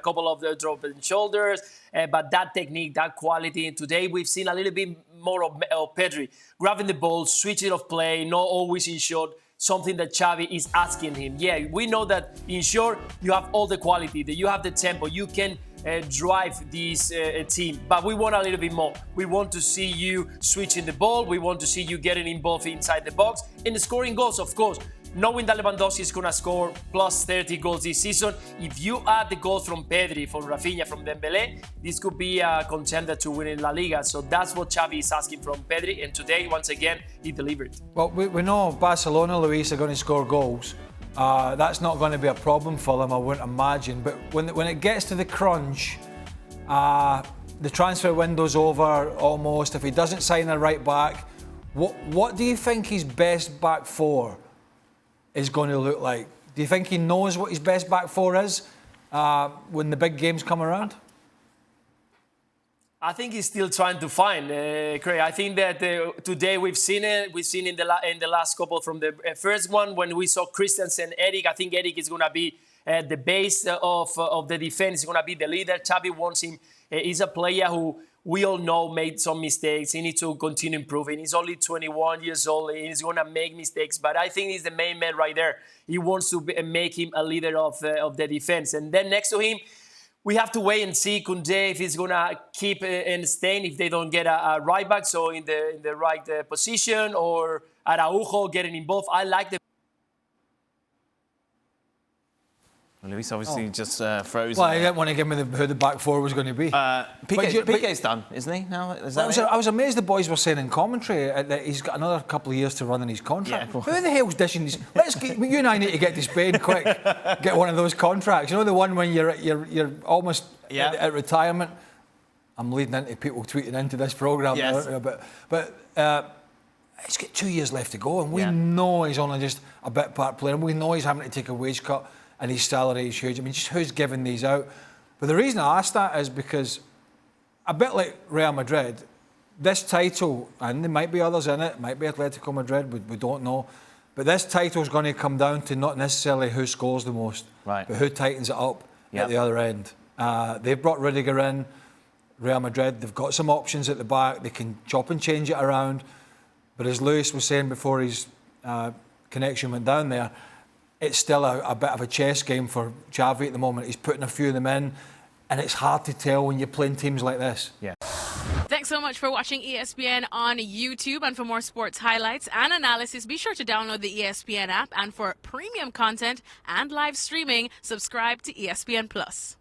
couple of the dropping shoulders, but that technique, that quality. And today we've seen a little bit more of Pedri grabbing the ball, switching of play, not always in short. Something that Xavi is asking him. Yeah, we know that in short, you have all the quality, that you have the tempo, you can drive this team, but we want a little bit more. We want to see you switching the ball, we want to see you getting involved inside the box, and scoring goals, of course. Knowing that Lewandowski is going to score plus 30 goals this season, if you add the goals from Pedri, from Rafinha, from Dembélé, this could be a contender to win in La Liga. So that's what Xavi is asking from Pedri, and today, once again, he delivered. Well, we know Barcelona, Luis, are going to score goals. That's not going to be a problem for them, I wouldn't imagine. But when it gets to the crunch, the transfer window's over almost. If he doesn't sign a right back, what do you think his best back four is going to look like? Do you think he knows what his best back four is when the big games come around? I think he's still trying to find, Craig. I think that today we've seen it. We've seen in the last couple from the first one when we saw Christensen, Eric. I think Eric is going to be the base of the defense. He's going to be the leader. Xavi wants him. He's a player who we all know made some mistakes. He needs to continue improving. He's only 21 years old. He's going to make mistakes, but I think he's the main man right there. He wants to make him a leader of the defense. And then next to him, we have to wait and see Koundé if he's going to keep and stay if they don't get a right back, so in the right position, or Araujo getting involved. I like the... Luis obviously just froze. Well, I didn't want to give me who the back four was going to be. Piqué's done, isn't he? Now, is that I was amazed the boys were saying in commentary that he's got another couple of years to run in his contract. Yeah, who the hell's dishing these? You and I need to get to Spain quick. Get one of those contracts. You know, the one when you're almost at retirement. I'm leading into people tweeting into this programme. Yes. But he's got 2 years left to go, and we know he's only just a bit part player, and we know he's having to take a wage cut. And his salary is huge. I mean, just who's giving these out? But the reason I asked that is because, a bit like Real Madrid, this title, and there might be others in it, might be Atletico Madrid, we don't know, but this title is going to come down to not necessarily who scores the most, but who tightens it up at the other end. They've brought Rudiger in, Real Madrid, they've got some options at the back, they can chop and change it around, but as Lewis was saying before his connection went down there, it's still a bit of a chess game for Xavi at the moment. He's putting a few of them in, and it's hard to tell when you're playing teams like this. Yeah. Thanks so much for watching ESPN on YouTube. And for more sports highlights and analysis, be sure to download the ESPN app. And for premium content and live streaming, subscribe to ESPN Plus.